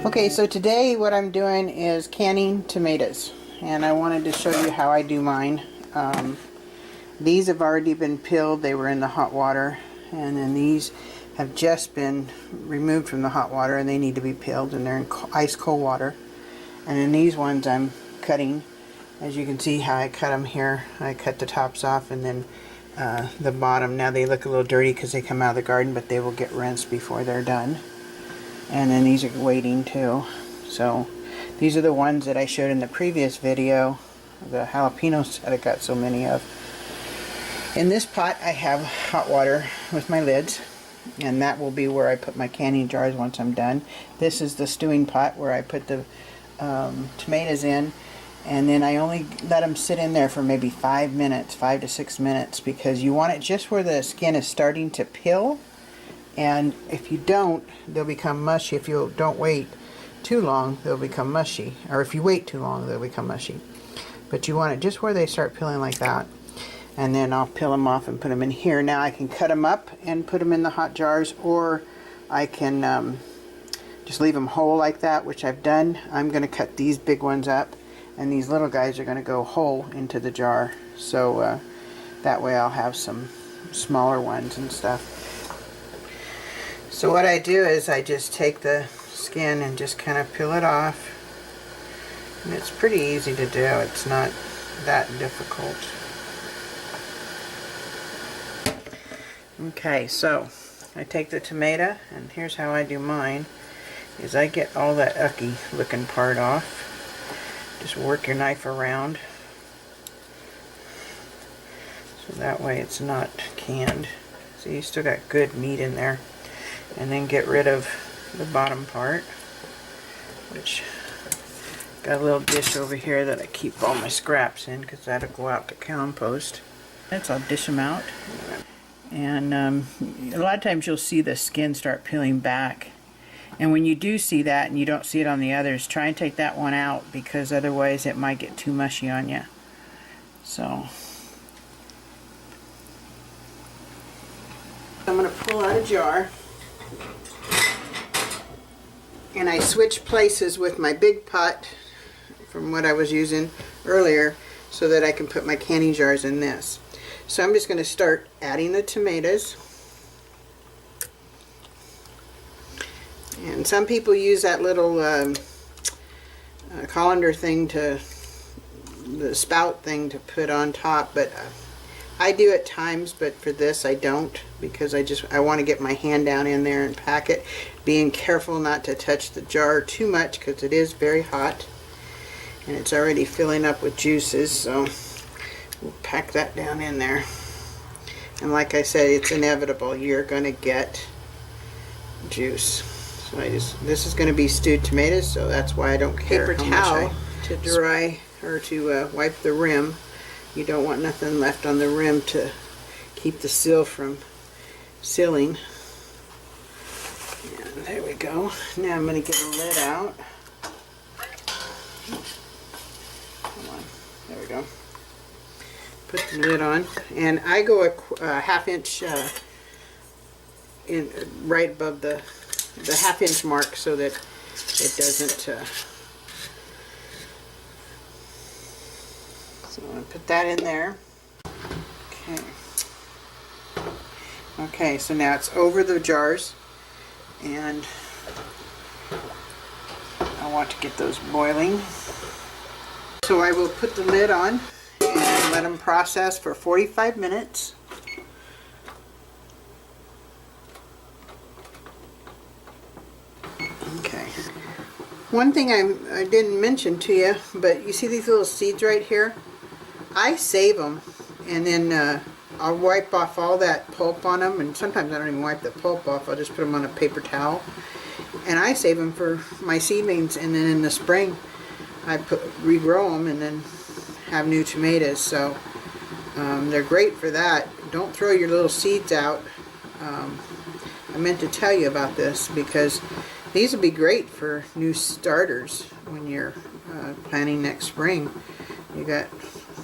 Okay, so today what I'm doing is canning tomatoes, and I wanted to show you how I do mine. These have already been peeled. They were in the hot water, and then these have just been removed from the hot water and they need to be peeled, and they're in ice cold water. And then these ones I'm cutting. As you can see how I cut them here. I cut the tops off and then the bottom. Now they look a little dirty because they come out of the garden, but they will get rinsed before they're done. And then these are waiting too. So these are the ones that I showed in the previous video, the jalapenos that I got so many of. In this pot I have hot water with my lids, and that will be where I put my canning jars once I'm done. This is the stewing pot where I put the tomatoes in, and then I only let them sit in there for maybe 5 minutes, 5 to 6 minutes, because you want it just where the skin is starting to peel. And if you don't, they'll become mushy. If you don't wait too long, they'll become mushy. Or if you wait too long, they'll become mushy. But you want it just where they start peeling like that. And then I'll peel them off and put them in here. Now I can cut them up and put them in the hot jars, or I can just leave them whole like that, which I've done. I'm going to cut these big ones up, and these little guys are going to go whole into the jar. So that way I'll have some smaller ones and stuff. So what I do is I just take the skin and just kind of peel it off. And it's pretty easy to do. It's not that difficult. Okay, so I take the tomato, and here's how I do mine. Is I get all that ucky looking part off. Just work your knife around. So that way it's not canned. See, you still got good meat in there. And then get rid of the bottom part, which got a little dish over here that I keep all my scraps in, because that'll go out to compost. I'll dish them out. And a lot of times you'll see the skin start peeling back, and when you do see that and you don't see it on the others, try and take that one out, because otherwise it might get too mushy on you. So I'm going to pull out a jar. And I switch places with my big pot from what I was using earlier, so that I can put my canning jars in this. So I'm just going to start adding the tomatoes. And some people use that little colander thing, the spout thing, to put on top, but I do at times, but for this I don't, because I want to get my hand down in there and pack it, being careful not to touch the jar too much, because it is very hot and it's already filling up with juices. So we'll pack that down in there. And like I said, it's inevitable, you're going to get juice. So this is going to be stewed tomatoes, so that's why I don't care. Paper towel to dry, or to wipe the rim. You don't want nothing left on the rim to keep the seal from sealing. And there we go. Now I'm going to get a lid out. Come on. There we go. Put the lid on. And I go a half-inch in right above the half-inch mark, so that it doesn't... So I'm going to put that in there. Okay, so now it's over the jars, and I want to get those boiling. So I will put the lid on and let them process for 45 minutes. Okay. One thing I didn't mention to you, but you see these little seeds right here? I save them, and then I'll wipe off all that pulp on them, and sometimes I don't even wipe the pulp off. I'll just put them on a paper towel, and I save them for my seedlings, and then in the spring I regrow them and then have new tomatoes. So they're great for that. Don't throw your little seeds out. I meant to tell you about this, because these would be great for new starters when you're planting next spring.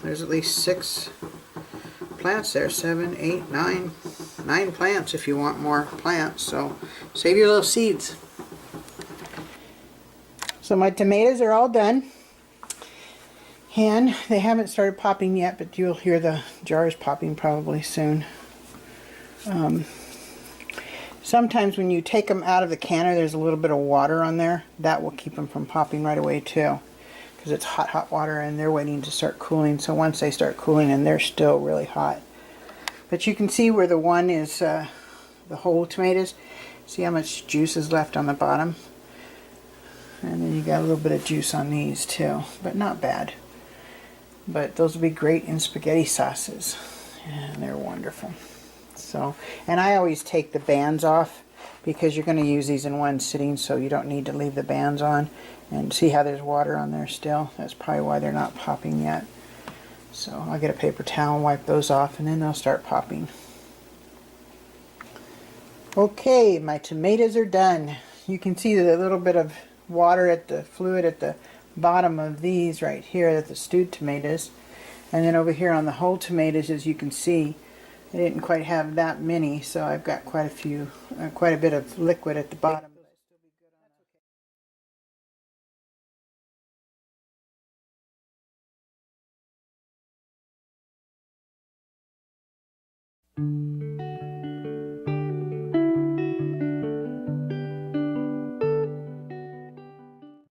There's at least 6 plants there, 7, 8, 9 plants if you want more plants. So save your little seeds. So my tomatoes are all done. And they haven't started popping yet, but you'll hear the jars popping probably soon. Sometimes when you take them out of the canner, there's a little bit of water on there. That will keep them from popping right away too, because it's hot, hot water and they're waiting to start cooling. So once they start cooling, and they're still really hot. But you can see where the one is, the whole tomatoes. See how much juice is left on the bottom? And then you got a little bit of juice on these too, but not bad. But those will be great in spaghetti sauces, and they're wonderful. So, and I always take the bands off because you're going to use these in one sitting, so you don't need to leave the bands on. And see how there's water on there still? That's probably why they're not popping yet. So I'll get a paper towel and wipe those off, and then they'll start popping. Okay, my tomatoes are done. You can see the little bit of water at the fluid at the bottom of these right here, that's the stewed tomatoes. And then over here on the whole tomatoes, as you can see, I didn't quite have that many, so I've got quite a bit of liquid at the bottom.